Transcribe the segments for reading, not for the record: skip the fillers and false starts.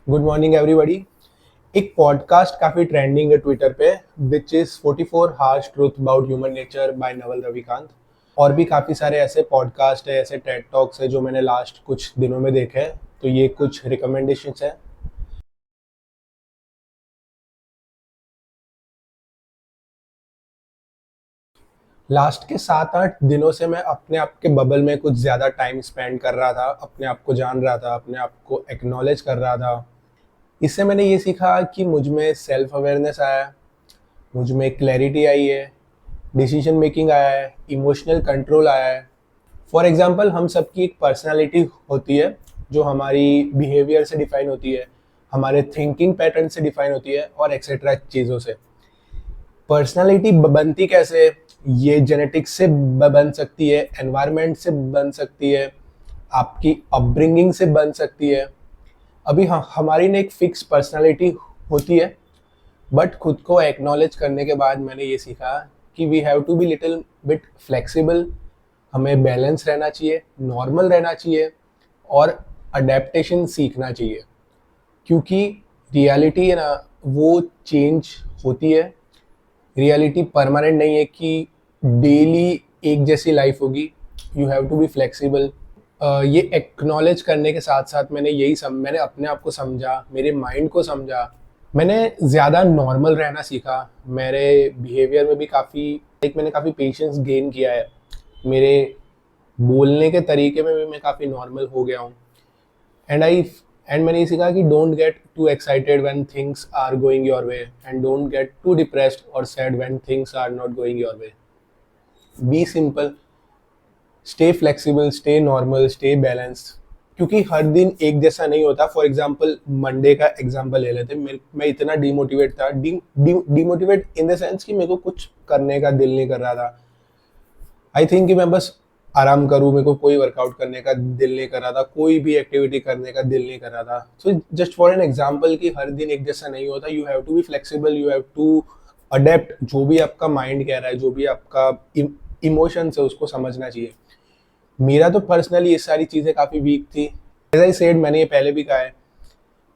Good morning everybody. एक podcast काफ़ी trending है ट्विटर पे, which is 44 harsh truth about human nature by Naval Ravikant. और भी काफ़ी सारे ऐसे पॉडकास्ट है, ऐसे टेड टॉक्स है जो मैंने लास्ट कुछ दिनों में देखे हैं, तो ये कुछ रिकमेंडेशंस है। लास्ट के 7-8 दिनों से मैं अपने आप के बबल में कुछ ज़्यादा टाइम स्पेंड कर रहा था, अपने आप को जान रहा था, अपने आप को एक्नॉलेज कर रहा था। इससे मैंने ये सीखा कि मुझ में सेल्फ अवेयरनेस आया, मुझ में क्लैरिटी आई है, डिसीजन मेकिंग आया है, इमोशनल कंट्रोल आया है। फॉर एग्जांपल, हम सबकी एक पर्सनालिटी होती है जो हमारी बिहेवियर से डिफाइन होती है, हमारे थिंकिंग पैटर्न से डिफाइन होती है और एक्सेट्रा चीज़ों से। पर्सनालिटी बनती कैसे? ये जेनेटिक्स से बन सकती है, एनवायरनमेंट से बन सकती है, आपकी अपब्रिंगिंग से बन सकती है। अभी हमारी ने एक फिक्स पर्सनालिटी होती है, बट खुद को एक्नॉलेज करने के बाद मैंने ये सीखा कि we have to be little bit flexible. हमें बैलेंस रहना चाहिए, नॉर्मल रहना चाहिए और अडेप्टेशन सीखना चाहिए, क्योंकि रियलिटी है ना, वो चेंज होती है। रियलिटी परमानेंट नहीं है कि डेली एक जैसी लाइफ होगी। You have to be flexible. ये एक्नॉलेज करने के साथ साथ मैंने अपने आप को समझा, मेरे माइंड को समझा। मैंने ज़्यादा नॉर्मल रहना सीखा। मेरे बिहेवियर में भी मैंने काफ़ी पेशेंस गेन किया है। मेरे बोलने के तरीके में भी मैं काफ़ी नॉर्मल हो गया हूँ। एंड आई एंड मैंने ये सीखा कि don't get too excited when things are going your way, and don't get too depressed और sad when things are not going your way. Be simple, stay flexible, stay normal, stay balanced. क्योंकि हर दिन एक जैसा नहीं होता। For example, Monday का example ले लेते। मैं इतना डिमोटिवेट था, डिमोटिवेट इन द सेंस कि मेरे को कुछ करने का दिल नहीं कर रहा था। आई थिंक कि मैं बस आराम करूँ, मेरे को कोई वर्कआउट करने का दिल नहीं कर रहा था, कोई भी एक्टिविटी करने का दिल नहीं कर रहा था। So just for an example कि हर दिन एक जैसा नहीं होता। You have to be flexible, you have to adapt. जो भी आपका माइंड कह रहा है, जो भी आपका इमोशंस है, उसको समझना चाहिए। मेरा तो पर्सनली ये सारी चीज़ें काफ़ी वीक थी। एज आई सेड, मैंने ये पहले भी कहा है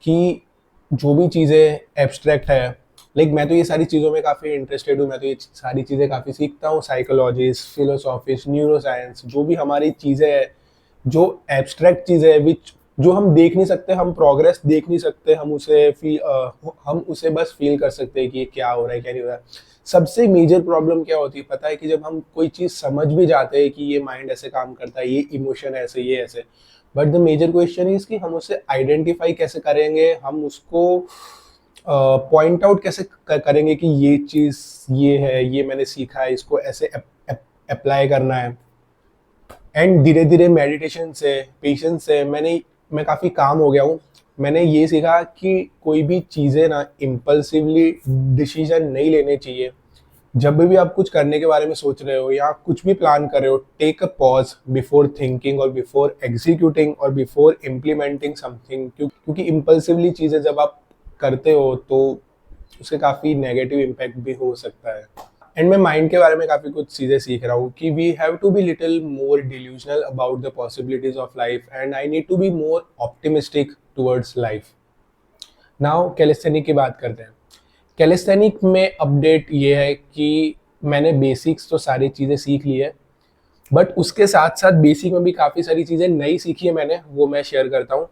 कि जो भी चीज़ें एब्स्ट्रैक्ट है, लाइक मैं तो ये सारी चीज़ों में काफ़ी इंटरेस्टेड हूँ। मैं तो ये सारी चीज़ें काफ़ी सीखता हूँ। साइकोलॉजीज, फिलोसॉफीज, न्यूरोसाइंस, जो भी हमारी चीज़ें हैं, जो एब्स्ट्रैक्ट चीज़ें हैं, विच जो हम देख नहीं सकते, हम प्रोग्रेस देख नहीं सकते, हम उसे बस फील कर सकते हैं कि ये क्या हो रहा है, क्या नहीं हो रहा है। सबसे मेजर प्रॉब्लम क्या होती है पता है? कि जब हम कोई चीज़ समझ भी जाते हैं कि ये माइंड ऐसे काम करता है, ये इमोशन ऐसे, ये ऐसे, but the major question is कि हम उसे आइडेंटिफाई कैसे करेंगे, हम उसको पॉइंट आउट कैसे करेंगे कि ये चीज़ ये है, ये मैंने सीखा है, इसको ऐसे अप्लाई करना है। एंड धीरे धीरे मेडिटेशन से, पेशेंस से मैं काफ़ी काम हो गया हूँ। मैंने ये सीखा कि कोई भी चीज़ें ना इम्पल्सिवली डिसीजन नहीं लेने चाहिए। जब भी आप कुछ करने के बारे में सोच रहे हो या कुछ भी प्लान कर रहे हो, take a pause before thinking और बिफोर एग्जीक्यूटिंग और बिफोर इम्प्लीमेंटिंग समथिंग। क्योंकि इम्पल्सिवली चीज़ें जब आप करते हो तो उसके काफ़ी नेगेटिव इम्पैक्ट भी हो सकता है। एंड मैं माइंड के बारे में काफ़ी कुछ चीज़ें सीख रहा हूँ कि we have to be little more delusional about the possibilities of life, and I need to be more optimistic towards life. Now calisthenic की बात करते हैं। कैलिस्थेनिक में अपडेट ये है कि मैंने बेसिक्स तो सारी चीज़ें सीख ली है, बट उसके साथ साथ बेसिक में भी काफ़ी सारी चीज़ें नई सीखी है मैंने, वो मैं शेयर करता हूँ।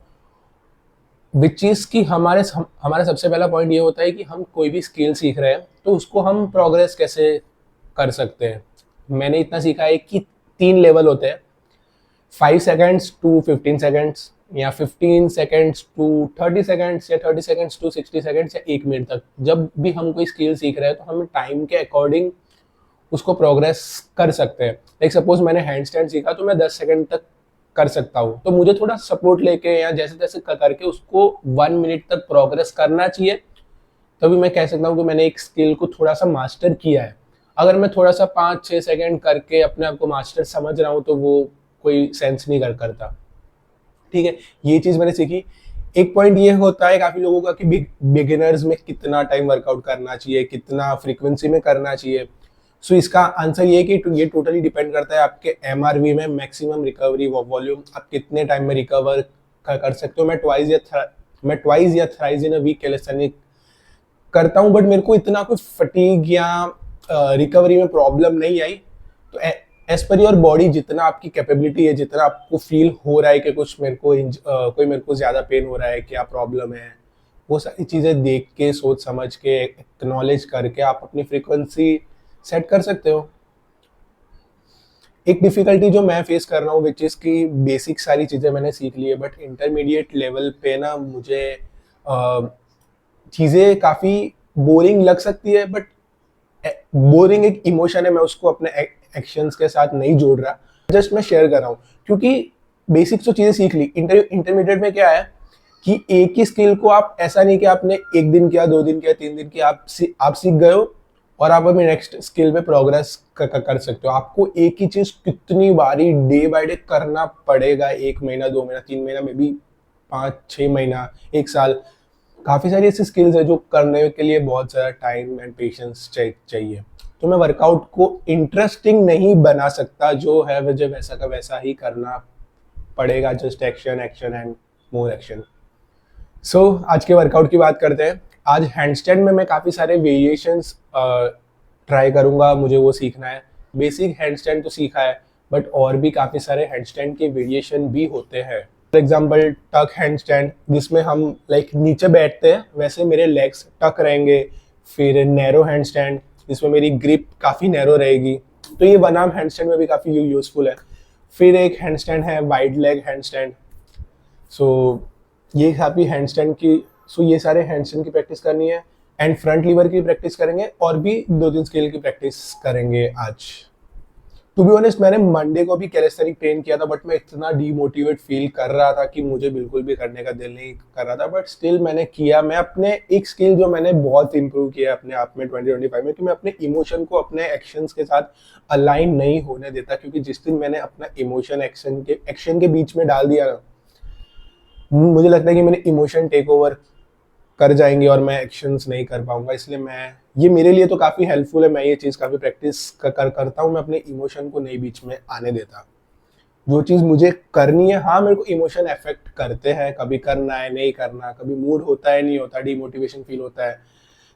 विच चीज़ कि हमारा सबसे पहला पॉइंट ये होता है कि हम कोई भी स्किल सीख रहे हैं तो उसको हम प्रोग्रेस कैसे कर सकते हैं। मैंने इतना सीखा है कि 3 लेवल होते हैं, 5 सेकेंड्स टू 15 सेकेंड्स, या 15 सेकेंड्स टू 30 सेकेंड्स, या 30 सेकेंड्स टू 60 सेकेंड्स, या 1 मिनट तक। जब भी हम कोई स्किल सीख रहे हैं तो हम टाइम के अकॉर्डिंग उसको प्रोग्रेस कर सकते हैं। लाइक सपोज मैंने हैंड स्टैंड सीखा तो मैं 10 सेकेंड तक कर सकता हूँ, तो मुझे थोड़ा सपोर्ट लेके या जैसे तैसे करके उसको 1 मिनट तक प्रोग्रेस करना चाहिए। तभी मैं कह सकता हूँ कि मैंने एक स्किल को थोड़ा सा मास्टर किया है। अगर मैं थोड़ा सा 5-6 सेकेंड करके अपने आप को मास्टर समझ रहा हूँ तो वो कोई सेंस नहीं करता। ठीक है, ये चीज़ मैंने सीखी। एक पॉइंट ये होता है काफ़ी लोगों का कि बिगिनर्स में कितना टाइम वर्कआउट करना चाहिए, कितना फ्रीक्वेंसी में करना चाहिए। सो इसका आंसर ये है कि ये टोटली डिपेंड करता है आपके एमआरवी में, मैक्सिमम रिकवरी वॉल्यूम, आप कितने टाइम में रिकवर कर सकते हो। मैं ट्वाइस या मैं ट्वाइस या thrice in a week calisthenic करता हूँ, बट मेरे को इतना कुछ फटीग या रिकवरी में प्रॉब्लम नहीं आई। तो एज पर योर बॉडी जितना आपकी कैपेबिलिटी है, जितना आपको फील हो रहा है कि कुछ मेरे को कोई मेरे को ज़्यादा पेन हो रहा है, क्या प्रॉब्लम है, वो सारी चीज़ें देख के, सोच समझ के, एक्नॉलेज करके आप अपनी फ्रीक्वेंसी सेट कर सकते हो। एक डिफ़िकल्टी जो मैं फेस कर रहा हूँ, विच इज़ कि बेसिक सारी चीज़ें मैंने सीख ली है, बट इंटरमीडिएट लेवल पे ना मुझे चीज़ें काफ़ी बोरिंग लग सकती है, बट बोरिंग एक इमोशन है, मैं उसको अपने एक्शंस के साथ नहीं जोड़ रहा, जस्ट मैं शेयर कर रहा हूँ। क्योंकि बेसिक तो चीज़ें सीख ली, इंटरमीडिएट में क्या है कि एक ही स्किल को आप ऐसा नहीं कि आपने 1 दिन किया, 2 दिन किया, 3 दिन किया, आप सीख गए हो और आप अपने नेक्स्ट स्किल पे प्रोग्रेस कर सकते हो। आपको एक ही चीज़ कितनी बारी डे बाय डे करना पड़ेगा, 1 महीना, 2 महीना, 3 महीना, मे बी 5-6 महीना, 1 साल। काफ़ी सारी ऐसी स्किल्स है जो करने के लिए बहुत ज़्यादा टाइम एंड पेशेंस चाहिए। तो मैं वर्कआउट को इंटरेस्टिंग नहीं बना सकता, जो है मुझे वैसा का वैसा ही करना पड़ेगा, just action, action and more action. So आज के वर्कआउट की बात करते हैं। आज हैंडस्टैंड में मैं काफ़ी सारे वेरिएशंस ट्राई करूँगा, मुझे वो सीखना है। बेसिक हैंडस्टैंड तो सीखा है, बट और भी काफ़ी सारे हैंडस्टैंड के वेरिएशन भी होते हैं। फॉर एग्जाम्पल टक हैंडस्टैंड, जिसमें हम लाइक नीचे बैठते हैं, वैसे मेरे लेग्स टक रहेंगे। फिर नैरो हैंडस्टैंड, जिसमें मेरी ग्रिप काफ़ी नैरो रहेगी, तो ये वन आर्म हैंडस्टैंड में भी काफ़ी यूज़फुल है। फिर एक हैंडस्टैंड है वाइड लेग हैंडस्टैंड। सो ये काफ़ी हैंडस्टैंड की सो ये सारे हैंडस्टैंड की प्रैक्टिस करनी है, एंड फ्रंट लीवर की प्रैक्टिस करेंगे, और भी 2-3 स्किल की प्रैक्टिस करेंगे आज। टू बी ऑनेस्ट, मैंने मंडे को भी कैलिस्थेनिक ट्रेन किया था, बट मैं इतना डीमोटिवेट फील कर रहा था कि मुझे बिल्कुल भी करने का दिल नहीं कर रहा था, बट स्टिल मैंने किया। मैं अपने एक स्किल जो मैंने बहुत इंप्रूव किया अपने आप में 2025 में, कि मैं अपने इमोशन को अपने एक्शंस के साथ अलाइन नहीं होने देता, क्योंकि जिस दिन मैंने अपना इमोशन एक्शन के बीच में डाल दिया ना, मुझे लगता है कि मेरे इमोशन टेक ओवर कर जाएंगे और मैं एक्शंस नहीं कर पाऊंगा। इसलिए मैं ये मेरे लिए तो काफ़ी हेल्पफुल है, मैं ये चीज़ काफ़ी प्रैक्टिस करता हूँ, मैं अपने इमोशन को नहीं बीच में आने देता। जो चीज़ मुझे करनी है, हाँ मेरे को इमोशन अफेक्ट करते हैं, कभी करना है, नहीं करना, कभी मूड होता है, नहीं होता, डिमोटिवेशन फील होता है,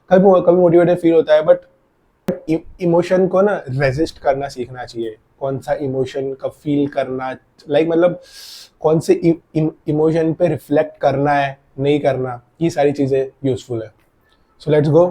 कभी कभी मोटिवेटेड फील होता है, बट इमोशन को ना रेजिस्ट करना सीखना चाहिए। कौन सा इमोशन का फील करना, मतलब कौन से इमोशन पे रिफ्लेक्ट करना है, नहीं करना, ये सारी चीज़ें यूजफुल है। So let's go.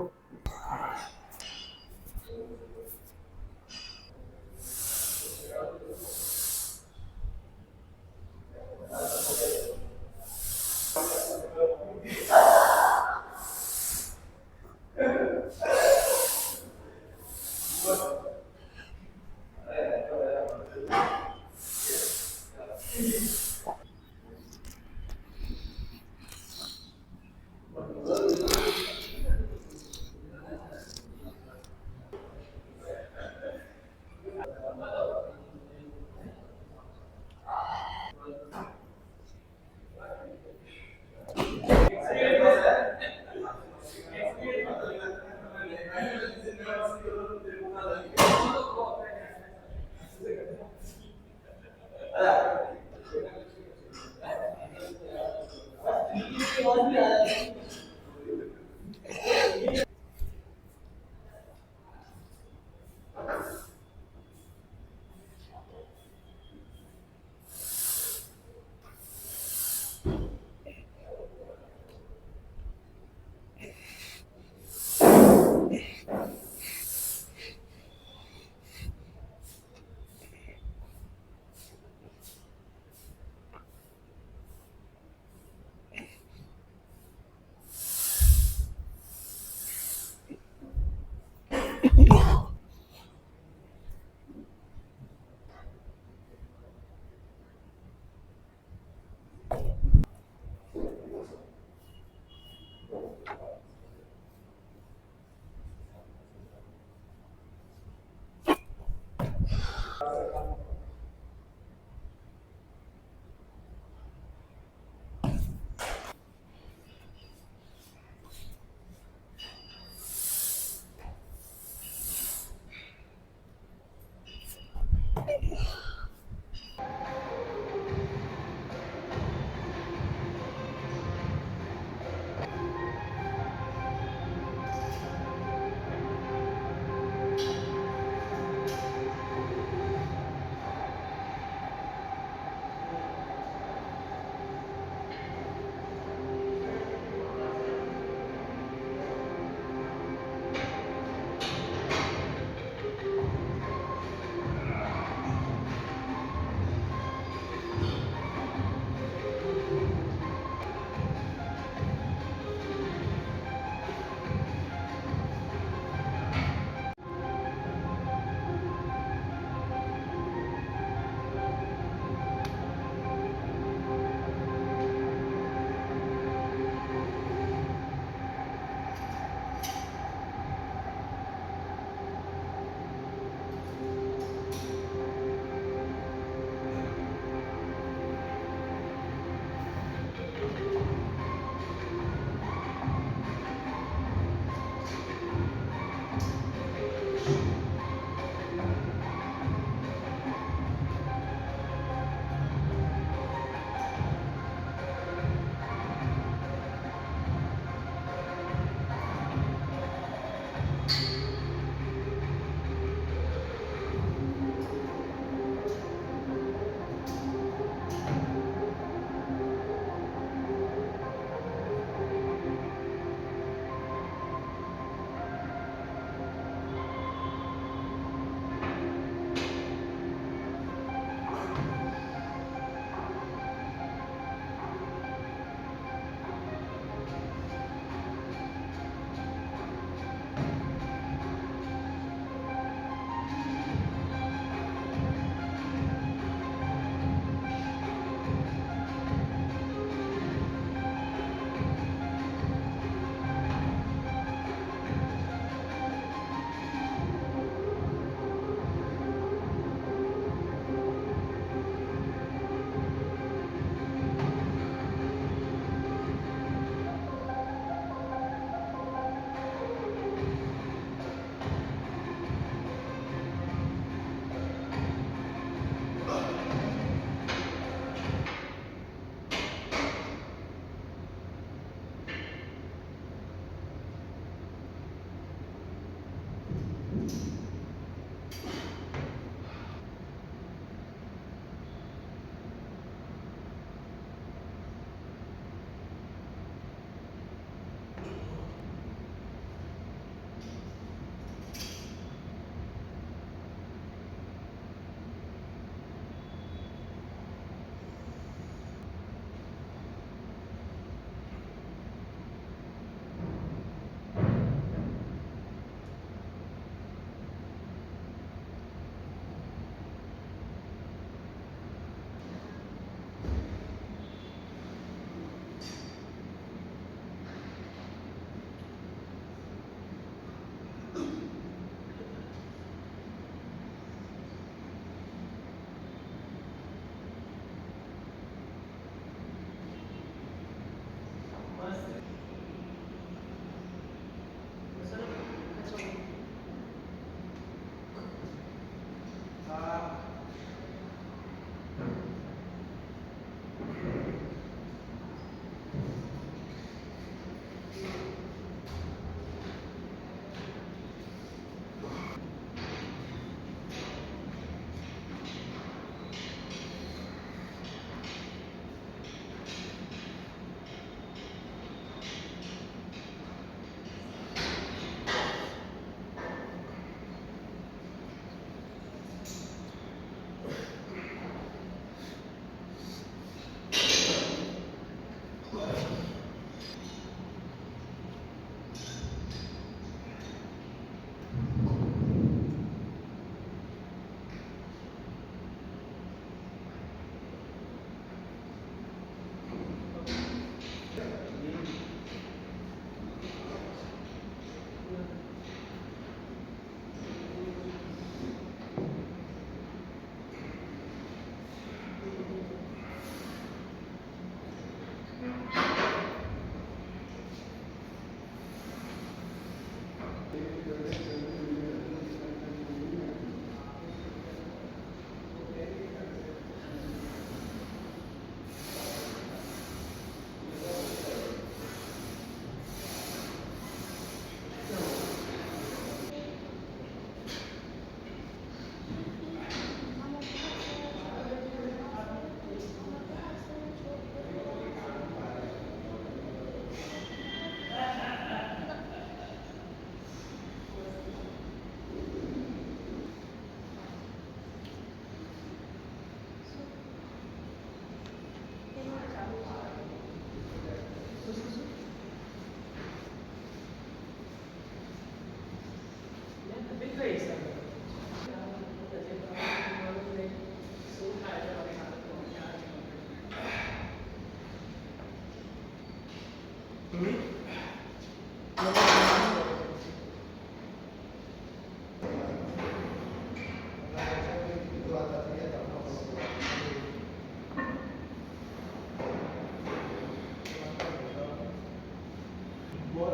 बहुत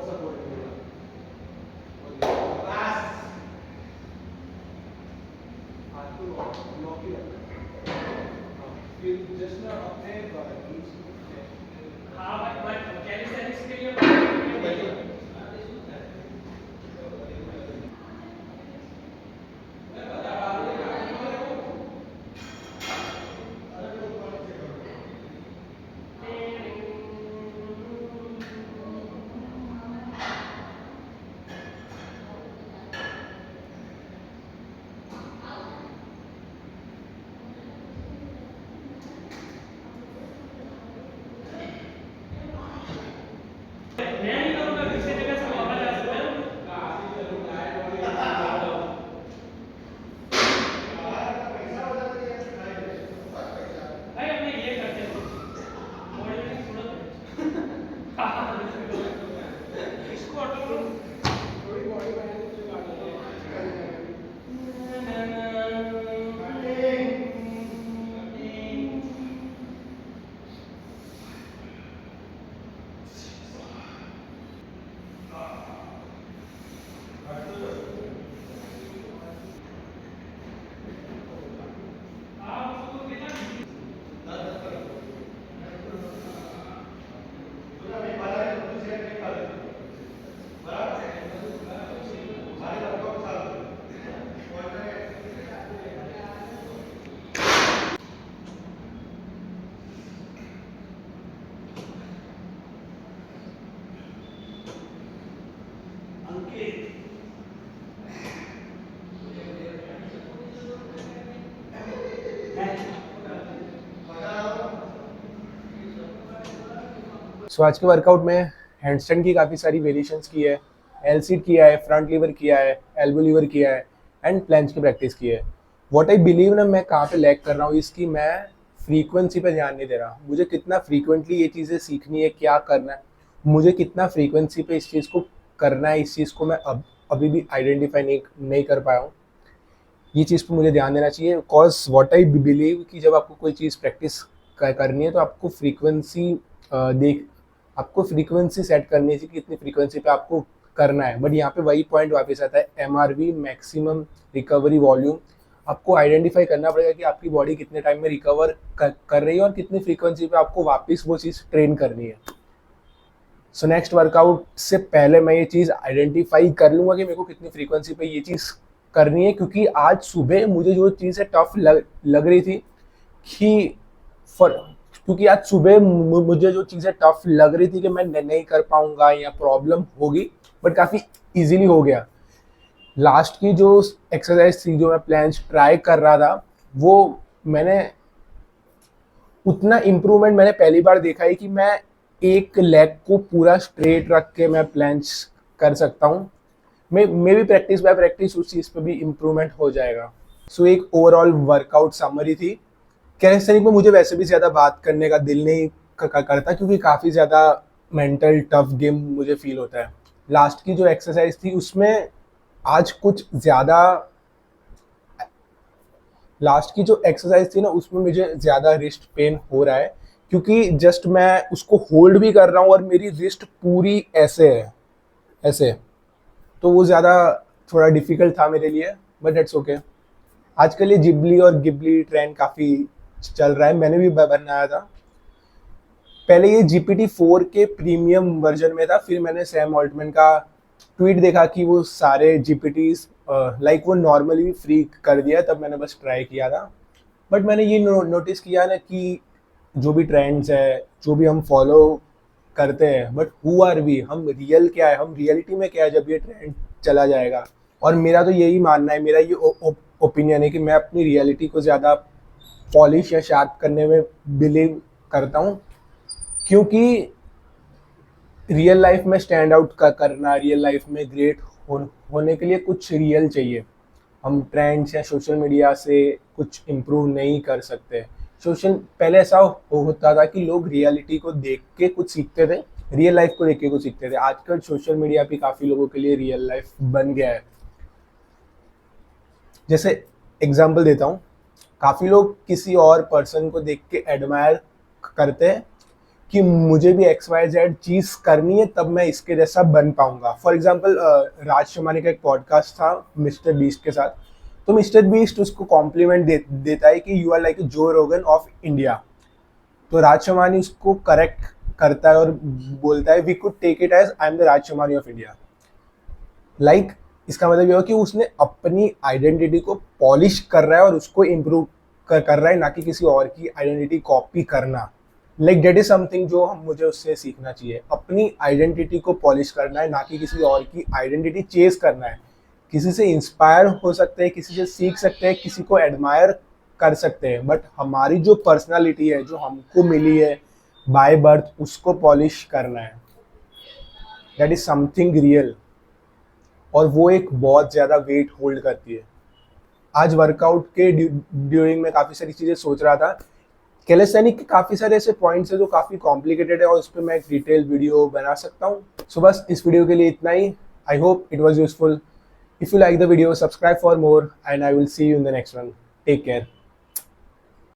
सपोर्ट मिला। हाथ को लॉक ही रखना। हाँ, फिर जस्ट ना अपने knees को chest हाँ भाई कैलिस्थेनिक्स के लिए मैं नहीं करूँगा, दूसरी जगह से वापस आ सकता है। भाई अपने ये करते हैं बॉडी में थोड़ा इसको ऑटो करो। थोड़ी बॉडी बनाने से काट दो। सो आज के वर्कआउट में हैंडस्टैंड की काफ़ी सारी वेरिएशंस की है, एल सीट किया है, फ्रंट लीवर किया है, एल्बो लीवर किया है एंड प्लेंज की प्रैक्टिस की है। व्हाट आई बिलीव ना, मैं कहाँ पे लैग कर रहा हूँ इसकी मैं फ्रीक्वेंसी पे ध्यान नहीं दे रहा। मुझे कितना फ्रीक्वेंटली ये चीज़ें सीखनी है, क्या करना है, मुझे कितना फ्रीक्वेंसी पे इस चीज़ को करना है, इस चीज़ को मैं अभी भी आइडेंटिफाई नहीं कर पाया हूँ। ये चीज़ पे मुझे ध्यान देना चाहिए, बिकॉज व्हाट आई बिलीव कि जब आपको कोई चीज़ प्रैक्टिस करनी है तो आपको फ्रीक्वेंसी सेट करनी चाहिए कि कितनी फ्रीक्वेंसी पे आपको करना है। बट यहाँ पे वही पॉइंट वापस आता है, MRV मैक्सिमम रिकवरी वॉल्यूम। आपको आइडेंटिफाई करना पड़ेगा कि आपकी बॉडी कितने टाइम में रिकवर कर रही है और कितनी फ्रीक्वेंसी पे आपको वापस वो चीज़ ट्रेन करनी है। सो नेक्स्ट वर्कआउट से पहले मैं ये चीज़ आइडेंटिफाई कर लूँगा कि मेरे को कितनी फ्रीक्वेंसी पे ये चीज़ करनी है, क्योंकि आज सुबह मुझे जो चीज़ें टफ लग रही थी कि क्योंकि आज सुबह मुझे जो चीज़ें टफ लग रही थी कि मैं नहीं कर पाऊंगा या प्रॉब्लम होगी, बट काफ़ी इजीली हो गया। लास्ट की जो एक्सरसाइज थी, जो मैं प्लान्स ट्राई कर रहा था, वो मैंने उतना इम्प्रूवमेंट मैंने पहली बार देखा है कि मैं एक लेग को पूरा स्ट्रेट रख के मैं प्लान्स कर सकता हूँ। मे भी प्रैक्टिस बाय प्रैक्टिस उस चीज़ पे भी इम्प्रूवमेंट हो जाएगा। सो एक ओवरऑल वर्कआउट समरी थी। कैलिस्थेनिक में मुझे वैसे भी ज़्यादा बात करने का दिल नहीं करता, क्योंकि काफ़ी ज़्यादा मेंटल टफ गेम मुझे फील होता है। लास्ट की जो एक्सरसाइज थी उसमें आज कुछ ज़्यादा लास्ट की जो एक्सरसाइज थी ना उसमें मुझे ज़्यादा रिस्ट पेन हो रहा है, क्योंकि जस्ट मैं उसको होल्ड भी कर रहा हूँ और मेरी रिस्ट पूरी ऐसे है, ऐसे। तो वो ज़्यादा थोड़ा डिफिकल्ट था मेरे लिए, बट दैट्स ओके। आजकल ये जिबली और गिबली ट्रेंड काफ़ी चल रहा है, मैंने भी बनाया था। पहले ये GPT-4 के प्रीमियम वर्जन में था, फिर मैंने सैम ऑल्टमैन का ट्वीट देखा कि वो सारे GPTs लाइक वो नॉर्मली फ्री कर दिया, तब मैंने बस ट्राई किया था। बट मैंने ये नोटिस किया ना कि जो भी ट्रेंड्स है, जो भी हम फॉलो करते हैं, बट हु आर वी, हम रियल क्या है, हम रियलिटी में क्या है जब ये ट्रेंड चला जाएगा। और मेरा तो यही मानना है, मेरा ये ओपिनियन है कि मैं अपनी रियलिटी को ज़्यादा पॉलिश या शार्प करने में बिलीव करता हूँ, क्योंकि रियल लाइफ में स्टैंड आउट करना, रियल लाइफ में ग्रेट होने के लिए कुछ रियल चाहिए। हम ट्रेंड्स या सोशल मीडिया से कुछ इम्प्रूव नहीं कर सकते। पहले ऐसा होता था कि लोग रियलिटी को देख के कुछ सीखते थे, रियल लाइफ को देख के कुछ सीखते थे। आजकल सोशल मीडिया भी काफ़ी लोगों के लिए रियल लाइफ बन गया है। जैसे एग्जांपल देता हूँ, काफ़ी लोग किसी और पर्सन को देख के एडमायर करते हैं कि मुझे भी एक्स वाई जेड चीज़ करनी है, तब मैं इसके जैसा बन पाऊंगा। फॉर एग्जांपल राज शर्मानी का एक पॉडकास्ट था मिस्टर बीस्ट के साथ, तो मिस्टर बीस्ट उसको कॉम्प्लीमेंट देता है कि यू आर लाइक जो रोगन ऑफ इंडिया। तो राज शर्मानी उसको करेक्ट करता है और बोलता है we could take it as I am the Raj Sharmani of India. Like इसका मतलब ये हो कि उसने अपनी आइडेंटिटी को पॉलिश कर रहा है और उसको इम्प्रूव कर रहा है, ना कि किसी और की आइडेंटिटी कॉपी करना। लाइक डेट इज समथिंग जो मुझे उससे सीखना चाहिए। अपनी आइडेंटिटी को पॉलिश करना है, ना कि किसी और की आइडेंटिटी चेज करना है। किसी से इंस्पायर हो सकते हैं, किसी से सीख सकते हैं, किसी को एडमायर कर सकते हैं, बट हमारी जो पर्सनालिटी है जो हमको मिली है बाय बर्थ, उसको पॉलिश करना है। दैट इज समथिंग रियल, और वो एक बहुत ज़्यादा वेट होल्ड करती है। आज वर्कआउट के ड्यूरिंग में काफ़ी सारी चीज़ें सोच रहा था। कैलिस्थेनिक के काफ़ी सारे ऐसे पॉइंट्स है जो काफ़ी कॉम्प्लिकेटेड है और उस पर मैं एक डिटेल वीडियो बना सकता हूँ। सो बस इस वीडियो के लिए इतना ही। I hope it was useful. If you like the video, subscribe for more and I will see you in the next one. Take care.